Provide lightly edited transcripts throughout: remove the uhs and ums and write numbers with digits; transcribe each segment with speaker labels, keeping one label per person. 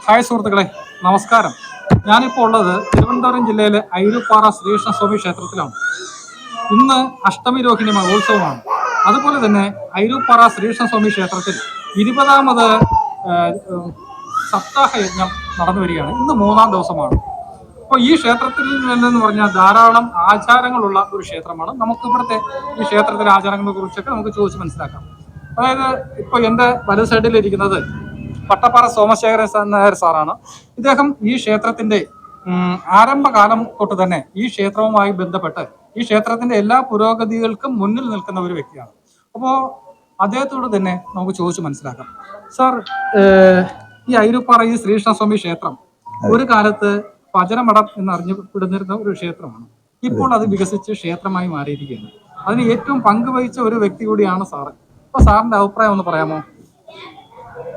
Speaker 1: Hi സുഹൃത്തുക്കളെ, നമസ്കാരം. ഞാനിപ്പോൾ ഉള്ളത് തിരുവനന്തപുരം ജില്ലയിലെ ഐരൂപ്പാറ ശ്രീകൃഷ്ണസ്വാമി ക്ഷേത്രത്തിലാണ്. ഇന്ന് അഷ്ടമി രോഹിണി മഹോത്സവമാണ്. അതുപോലെ തന്നെ ഐരൂപ്പാറ ശ്രീകൃഷ്ണസ്വാമി ക്ഷേത്രത്തിൽ 20ാമത് സപ്താഹ യജ്ഞം നടന്നു വരികയാണ്. ഇന്ന് 3ാം ദിവസമാണ്. അപ്പോൾ ഈ ക്ഷേത്രത്തിൽ നിന്നെന്ന് പറഞ്ഞാൽ ധാരാളം ആചാരങ്ങളുള്ള ഒരു ക്ഷേത്രമാണ്. നമുക്ക് ഇവിടുത്തെ ഈ ക്ഷേത്രത്തിലെ ആചാരങ്ങളെ കുറിച്ചൊക്കെ നമുക്ക് ചോദിച്ച് മനസ്സിലാക്കാം. അതായത് ഇപ്പോൾ എൻ്റെ വലത് സൈഡിലിരിക്കുന്നത് പട്ടപ്പാറ സോമശേഖരൻ നായർ സാറാണ്. ഇദ്ദേഹം ഈ ക്ഷേത്രത്തിന്റെ ആരംഭകാലം തൊട്ട് തന്നെ ഈ ക്ഷേത്രവുമായി ബന്ധപ്പെട്ട് ഈ ക്ഷേത്രത്തിന്റെ എല്ലാ പുരോഗതികൾക്കും മുന്നിൽ നിൽക്കുന്ന ഒരു വ്യക്തിയാണ്. അപ്പോൾ അദ്ദേഹത്തോട് തന്നെ നമുക്ക് ചോദിച്ചു മനസ്സിലാക്കാം. സാർ, ഈ ഐരൂപ്പാറ ഈ ശ്രീകൃഷ്ണസ്വാമി ക്ഷേത്രം ഒരു കാലത്ത് ഭജനമഠം എന്നറിഞ്ഞപ്പെടുന്നിരുന്ന ഒരു ക്ഷേത്രമാണ്. ഇപ്പോൾ അത് വികസിച്ച് ക്ഷേത്രമായി മാറിയിരിക്കുകയാണ്. അതിന് ഏറ്റവും പങ്കുവഹിച്ച ഒരു വ്യക്തി കൂടിയാണ് സാറ്. അപ്പൊ സാറിന്റെ അഭിപ്രായം ഒന്ന് പറയാമോ?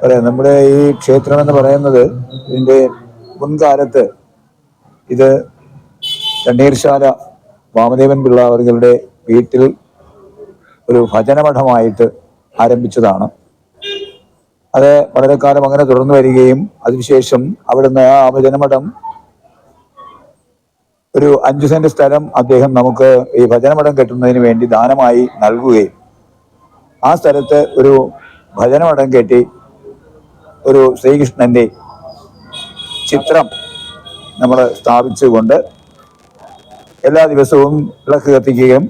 Speaker 2: അതെ, നമ്മുടെ ഈ ക്ഷേത്രം എന്ന് പറയുന്നത് ഇതിൻ്റെ മുൻകാലത്ത് ഇത് തണ്ണീർശാല വാമദേവൻ പിള്ള അവരുടെ വീട്ടിൽ ഒരു ഭജനമഠമായിട്ട് ആരംഭിച്ചതാണ്. അത് വളരെ കാലം അങ്ങനെ തുടർന്നു വരികയും അതിനുശേഷം അവിടുന്ന് ആ ഭജനമഠം ഒരു 5 സെന്റ് സ്ഥലം അദ്ദേഹം നമുക്ക് ഈ ഭജനമഠം കെട്ടുന്നതിന് വേണ്ടി ദാനമായി നൽകുകയും ആ സ്ഥലത്ത് ഒരു ഭജനമഠം കെട്ടി ഒരു ശ്രീകൃഷ്ണന്റെ ചിത്രം നമ്മൾ സ്ഥാപിച്ചുകൊണ്ട് എല്ലാ ദിവസവും വിളക്ക് കത്തിക്കുകയും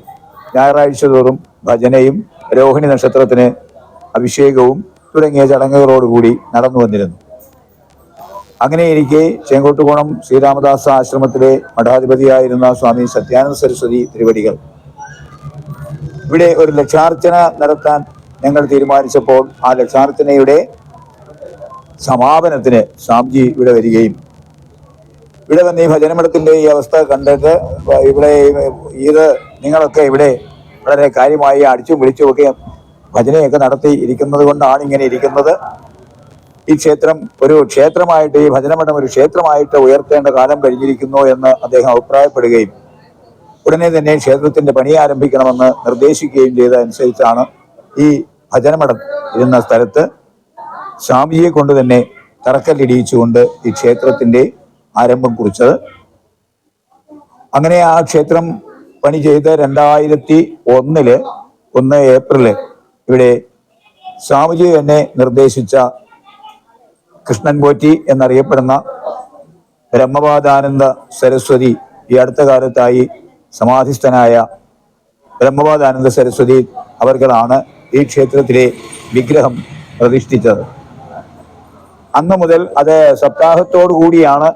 Speaker 2: ഞായറാഴ്ച തോറും ഭജനയും രോഹിണി നക്ഷത്രത്തിന് അഭിഷേകവും തുടങ്ങിയ ചടങ്ങുകളോടുകൂടി നടന്നു വന്നിരുന്നു. അങ്ങനെയിരിക്കെ ചേങ്കോട്ടുകോണം ശ്രീരാമദാസ ആശ്രമത്തിലെ മഠാധിപതിയായിരുന്ന സ്വാമി സത്യാനന്ദ സരസ്വതി തിരുവടികൾ ഇവിടെ ഒരു ലക്ഷാർച്ചന നടത്താൻ ഞങ്ങൾ തീരുമാനിച്ചപ്പോൾ ആ ലക്ഷാർച്ചനയുടെ സമാപനത്തിന് സ്വാമിജി ഇവിടെ വരികയും ഇവിടെ വന്ന് ഈ ഭജനമഠത്തിന്റെ ഈ അവസ്ഥ കണ്ടിട്ട് ഇവിടെ ഇത് നിങ്ങളൊക്കെ ഇവിടെ വളരെ കാര്യമായി അടിച്ചും വിളിച്ചുമൊക്കെ ഭജനയൊക്കെ നടത്തി ഇരിക്കുന്നത് കൊണ്ടാണ് ഇങ്ങനെ ഇരിക്കുന്നത്. ഈ ക്ഷേത്രം ഒരു ക്ഷേത്രമായിട്ട്, ഈ ഭജനമഠം ഒരു ക്ഷേത്രമായിട്ട് ഉയർത്തേണ്ട കാലം കഴിഞ്ഞിരിക്കുന്നു എന്ന് അദ്ദേഹം അഭിപ്രായപ്പെടുകയും ഉടനെ തന്നെ ക്ഷേത്രത്തിന്റെ പണി ആരംഭിക്കണമെന്ന് നിർദ്ദേശിക്കുകയും ചെയ്തതനുസരിച്ചാണ് ഈ ഭജനമഠം ഇരുന്ന സ്ഥലത്ത് സ്വാമിജിയെ കൊണ്ട് തന്നെ തറക്കല്ലിടിയിച്ചുകൊണ്ട് ഈ ക്ഷേത്രത്തിന്റെ ആരംഭം കുറിച്ചത്. അങ്ങനെ ആ ക്ഷേത്രം പണി ചെയ്ത് 2001 ഏപ്രില് ഇവിടെ സ്വാമിജി തന്നെ നിർദ്ദേശിച്ച കൃഷ്ണൻ പോറ്റി എന്നറിയപ്പെടുന്ന ബ്രഹ്മപാദാനന്ദ സരസ്വതി, ഈ അടുത്ത കാലത്തായി സമാധിസ്ഥനായ ബ്രഹ്മപാദാനന്ദ സരസ്വതി അവർകളാണ് ഈ ക്ഷേത്രത്തിലെ വിഗ്രഹം പ്രതിഷ്ഠിച്ചത്. അന്ന് മുതൽ അത് സപ്താഹത്തോടു കൂടിയാണ്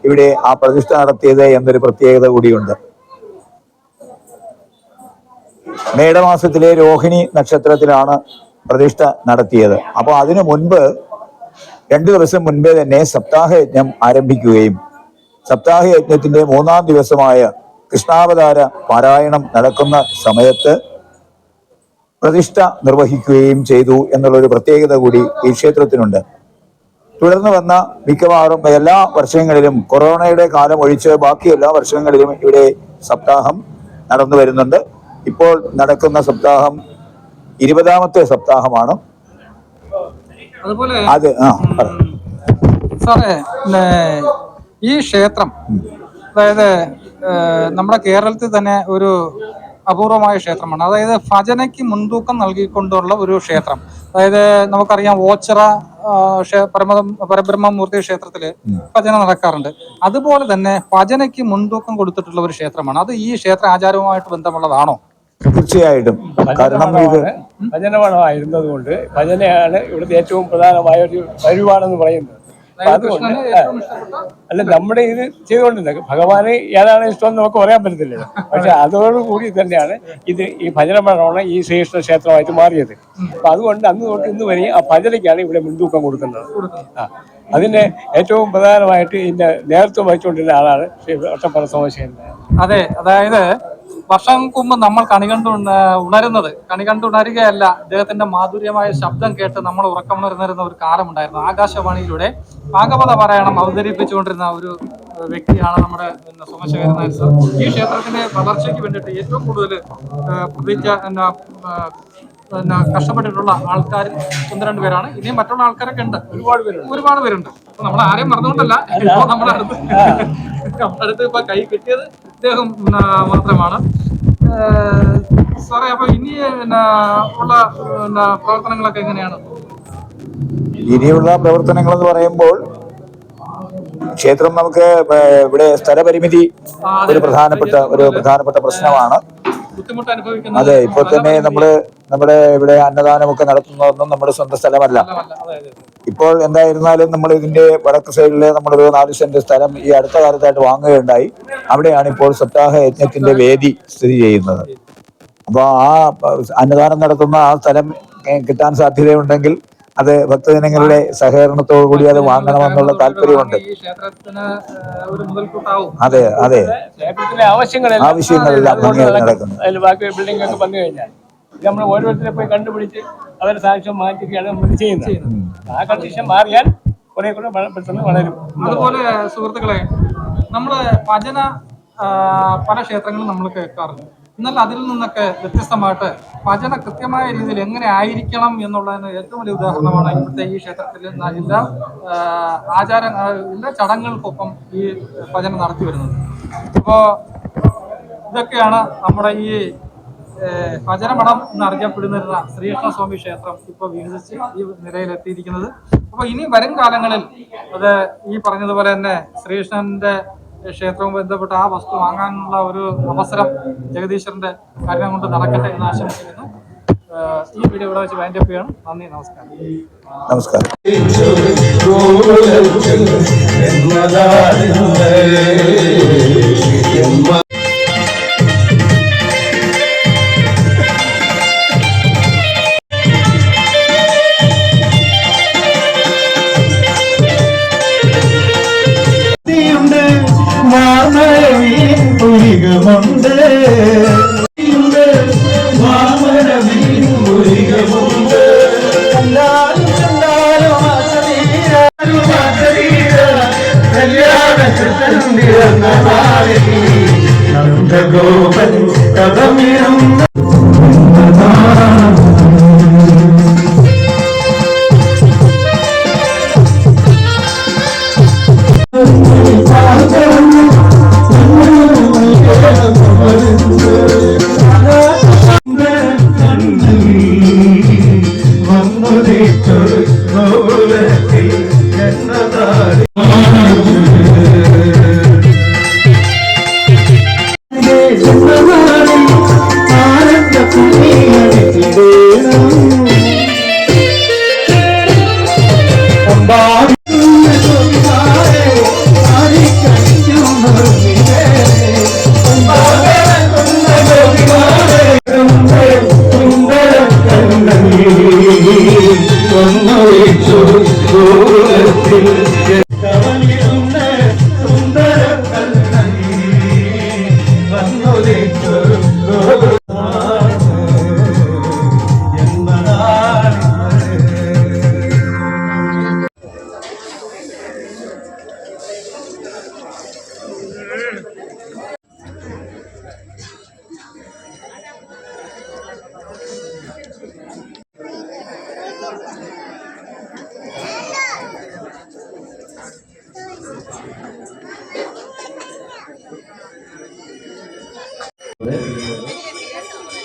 Speaker 2: ഇവിടെ ആ പ്രതിഷ്ഠ നടത്തിയത് എന്നൊരു പ്രത്യേകത കൂടിയുണ്ട്. മേടമാസത്തിലെ രോഹിണി നക്ഷത്രത്തിലാണ് പ്രതിഷ്ഠ നടത്തിയത്. അപ്പോൾ അതിനു മുൻപ് 2 ദിവസം മുൻപേ തന്നെ സപ്താഹയജ്ഞം ആരംഭിക്കുകയും സപ്താഹയജ്ഞത്തിന്റെ 3ാം ദിവസമായ കൃഷ്ണാവതാര പാരായണം നടക്കുന്ന സമയത്ത് പ്രതിഷ്ഠ നിർവഹിക്കുകയും ചെയ്തു എന്നുള്ളൊരു പ്രത്യേകത കൂടി ഈ ക്ഷേത്രത്തിനുണ്ട്. തുടർന്ന് വന്ന മിക്കവാറും എല്ലാ വർഷങ്ങളിലും, കൊറോണയുടെ കാലം ഒഴിച്ച് ബാക്കി എല്ലാ വർഷങ്ങളിലും ഇവിടെ സപ്താഹം നടന്നു വരുന്നുണ്ട്. ഇപ്പോൾ നടക്കുന്ന സപ്താഹം 20ാമത്തെ സപ്താഹമാണ്.
Speaker 1: അതുപോലെ
Speaker 2: അത്
Speaker 1: സാറേ, ഈ ക്ഷേത്രം അതായത് നമ്മുടെ കേരളത്തിൽ തന്നെ ഒരു അപൂർവമായ ക്ഷേത്രമാണ്. അതായത് ഭജനയ്ക്ക് മുൻതൂക്കം നൽകിക്കൊണ്ടുള്ള ഒരു ക്ഷേത്രം. അതായത് നമുക്കറിയാം, ഓച്ചിറ പരബ്രഹ്മമൂർത്തി ക്ഷേത്രത്തില് ഭജന നടക്കാറുണ്ട്. അതുപോലെ തന്നെ ഭജനയ്ക്ക് മുൻതൂക്കം കൊടുത്തിട്ടുള്ള ഒരു ക്ഷേത്രമാണ്. അത് ഈ ക്ഷേത്ര ആചാരവുമായിട്ട് ബന്ധമുള്ളതാണോ?
Speaker 2: തീർച്ചയായിട്ടും. കാരണം ഇത്
Speaker 3: ഭജനമഠമായിരുന്നത് കൊണ്ട് ഭജനയാണ് ഇവിടുത്തെ ഏറ്റവും പ്രധാനമായ ഒരു പരിപാടെന്ന് പറയുന്നത്. അതുകൊണ്ട് അല്ല, നമ്മുടെ ഇത് ചെയ്തുകൊണ്ടിരുന്നത് ഭഗവാന് ഏതാണ് ഇഷ്ടം നമുക്ക് പറയാൻ പറ്റത്തില്ലല്ലോ. പക്ഷെ അതോടുകൂടി തന്നെയാണ് ഇത് ഈ ഭജനമഠമാണ് ഈ ശ്രീകൃഷ്ണ ക്ഷേത്രമായിട്ട് മാറിയത്. അപ്പൊ അതുകൊണ്ട് അന്ന് തൊട്ട് ഇന്ന് വരെ ആ ഭജനയ്ക്കാണ് ഇവിടെ മുൻതൂക്കം കൊടുക്കുന്നത്. അതിന്റെ ഏറ്റവും പ്രധാനമായിട്ട് ഇതിന്റെ നേതൃത്വം വഹിച്ചുകൊണ്ടിരുന്ന ആളാണ് ശ്രീ ഒറ്റപ്പറ സോമശേഖരൻ.
Speaker 1: അതെ, അതായത് വർഷങ്ങൾക്ക് മുമ്പ് നമ്മൾ കണി കണ്ട് ഉണരുകയല്ല, അദ്ദേഹത്തിന്റെ മാധുര്യമായ ശബ്ദം കേട്ട് നമ്മൾ ഉറക്കമുണർന്നിരുന്ന ഒരു കാലമുണ്ടായിരുന്നു. ആകാശവാണിയിലൂടെ ഭാഗവത പാരായണം അവതരിപ്പിച്ചുകൊണ്ടിരുന്ന ഒരു വ്യക്തിയാണ് നമ്മുടെ സോമശേഖരൻ നായർ സാർ. ഈ ക്ഷേത്രത്തിന്റെ വളർച്ചയ്ക്ക് വേണ്ടിയിട്ട് ഏറ്റവും കൂടുതൽ കഷ്ടപ്പെട്ടിട്ടുള്ള ആൾക്കാർ 1-2 പേരാണ്. ഇനിയും മറ്റുള്ള ആൾക്കാരൊക്കെ ഉണ്ട്, ഒരുപാട് പേരുണ്ട്. നമ്മൾ ആരെയും മറന്നുകൊണ്ടല്ല, ഇപ്പൊ നമ്മുടെ അടുത്ത് ഇപ്പൊ കൈ കിട്ടിയത് ഇദ്ദേഹം മാത്രമാണ്. സാറേ, അപ്പൊ ഇനി ഉള്ള പ്രവർത്തനങ്ങളൊക്കെ എങ്ങനെയാണ്?
Speaker 2: ഇനിയുള്ള പ്രവർത്തനങ്ങൾ എന്ന് പറയുമ്പോൾ ക്ഷേത്രം നമുക്ക് ഇവിടെ സ്ഥലപരിമിതി ഒരു പ്രധാനപ്പെട്ട പ്രശ്നമാണ്.
Speaker 1: ബുദ്ധിമുട്ട് അനുഭവിക്കുന്നത്.
Speaker 2: അതെ, ഇപ്പോൾ തന്നെ നമ്മുടെ ഇവിടെ അന്നദാനമൊക്കെ നടത്തുന്നതൊന്നും നമ്മുടെ സ്വന്തം സ്ഥലമല്ല. ഇപ്പോൾ എന്തായിരുന്നാലും നമ്മൾ ഇതിന്റെ വടക്ക് സൈഡില് നമ്മളൊരു 4 സെന്റ് സ്ഥലം ഈ അടുത്ത കാലത്തായിട്ട് വാങ്ങുകയുണ്ടായി. അവിടെയാണ് ഇപ്പോൾ സപ്താഹ യജ്ഞത്തിന്റെ വേദി സ്ഥിതി ചെയ്യുന്നത്. അപ്പോൾ ആ അന്നദാനം നടത്തുന്ന ആ സ്ഥലം കിട്ടാൻ സാധ്യതയുണ്ടെങ്കിൽ അത് ഭക്തജനങ്ങളുടെ സഹകരണത്തോടു കൂടി അത് വാങ്ങണമെന്നുള്ള താല്പര്യമുണ്ട്. അതെ, ആവശ്യങ്ങളെല്ലാം നടക്കുന്നു.
Speaker 3: ബിൽഡിംഗ് ഒക്കെ വന്നു കഴിഞ്ഞാൽ നമ്മൾ ഓരോരുത്തരെ പോയി കണ്ടുപിടിച്ച് അവരുടെ സാക്ഷ്യം മാറ്റിയൊക്കെയാണ് നമ്മൾ ചെയ്യുന്നത്. ആ കണ്ടീഷൻ മാറിയാൽ കുറെ കൂടെ പെട്ടെന്ന് വളരും.
Speaker 1: അതുപോലെ സുഹൃത്തുക്കളെ, നമ്മള് ഭജന പല ക്ഷേത്രങ്ങളും നമ്മൾ കേൾക്കാറുണ്ട്. എന്നാൽ അതിൽ നിന്നൊക്കെ വ്യത്യസ്തമായിട്ട് ഭജന കൃത്യമായ രീതിയിൽ എങ്ങനെ ആയിരിക്കണം എന്നുള്ളതിന് ഏറ്റവും വലിയ ഉദാഹരണമാണ് ഇവിടുത്തെ ഈ ക്ഷേത്രത്തിൽ എല്ലാ എല്ലാ ചടങ്ങുകൾക്കൊപ്പം ഈ ഭജന നടത്തി വരുന്നത്. അപ്പോൾ ഇതൊക്കെയാണ് നമ്മുടെ ഈ ഭജനമഠം എന്നറിയപ്പെടുന്നിരുന്ന ശ്രീകൃഷ്ണസ്വാമി ക്ഷേത്രം ഇപ്പോൾ വികസിച്ച് ഈ നിലയിലെത്തിയിരിക്കുന്നത്. അപ്പോൾ ഇനി വരും കാലങ്ങളിൽ അത് ഈ പറഞ്ഞതുപോലെ തന്നെ ശ്രീകൃഷ്ണന്റെ ക്ഷേത്രവും ബന്ധപ്പെട്ട് ആ വസ്തു വാങ്ങാനുള്ള ഒരു അവസരം ജഗദീശ്വരന്റെ കാര്യം കൊണ്ട് നടക്കട്ടെ എന്ന് ആശംസിക്കുന്നു. ഈ വീഡിയോ ഇവിടെ വെച്ച് വൈൻഡ് അപ്പ് ചെയ്യണം. നന്ദി, നമസ്കാരം.
Speaker 4: നന്ദഗോപൻ കഥമിടും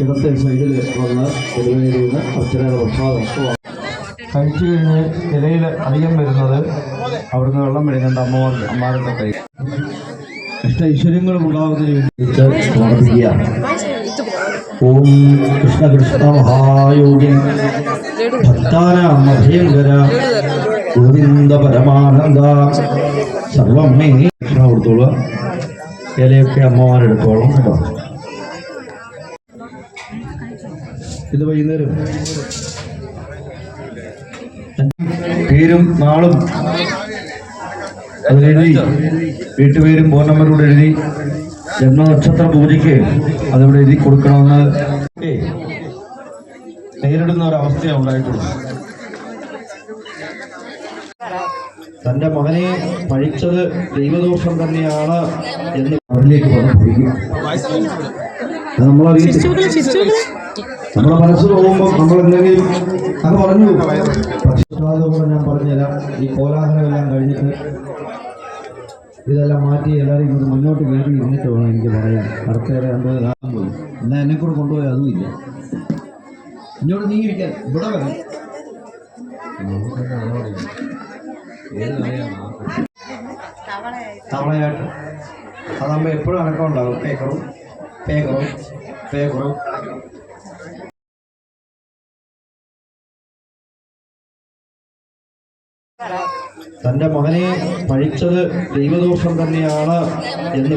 Speaker 4: ഇടത്തെ സൈഡിൽ വന്ന് തിരുവേദിയിൽ അച്ഛനയുടെ പ്രസാദം കഴിച്ചു കഴിഞ്ഞ് ഇലയിൽ അധികം വരുന്നത് അവിടുന്ന് വെള്ളം മെഴുകേണ്ട അമ്മമാരുടെ കൈ ഐശ്വര്യങ്ങളും ഉണ്ടാകുന്നതിന് വേണ്ടി സമർപ്പിക്കുകയാണ്. ഓം കൃഷ്ണ കൃഷ്ണ മഹായോഗി ഭക്താന മഭയങ്കര ഗോവിന്ദ പരമാനന്ദ സർവം മേ. കൃഷ്ണ കൊടുത്തോളുക. ഇലയൊക്കെ അമ്മമാരെടുത്തോളം കേട്ടോ. ഇത് വൈകുന്നേരം പേരും നാളും അതിലെഴുതി, വീട്ടുപേരും ഫോൺ നമ്പറൂടെ എഴുതി, ജന്മനക്ഷത്ര പൂജയ്ക്ക് അതിവിടെ എഴുതി കൊടുക്കണമെന്ന് നേരിടുന്ന ഒരവസ്ഥയാണ് ഉണ്ടായിട്ടുള്ളത്. തൻ്റെ മകനെ പഴിച്ചത് ദൈവദോഷം തന്നെയാണ് എന്ന് അവരിലേക്ക് വന്ന് നമ്മളറിയിച്ചു. നമ്മുടെ മനസ്സ് പോകുമ്പോൾ നമ്മളെന്തെങ്കിലും അത് പറഞ്ഞു പക്ഷേ ഞാൻ പറഞ്ഞുതരാം. ഈ കോലാഹലമെല്ലാം കഴിഞ്ഞിട്ട് ഇതെല്ലാം മാറ്റി എല്ലാവരും ഇങ്ങോട്ട് മുന്നോട്ട് കയറി ഇരുന്നിട്ട് വേണം എനിക്ക് പറയാൻ. അടുത്തേറെ അമ്പത് കാലം പോയി എന്നാൽ എന്നെ കൂടെ കൊണ്ടുപോയി അതുമില്ല. ഇങ്ങോട്ട് നീങ്ങിരിക്കാൻ ഇവിടെ വരാം. തവളയായിട്ട് അതാകുമ്പോൾ എപ്പോഴും അനക്കം ഉണ്ടാകും. പേക്കറും പേക്കറും പേക്കറും തൻ്റെ മകനെ പഴിച്ചത് ദൈവദോഷം തന്നെയാണ് എന്ന്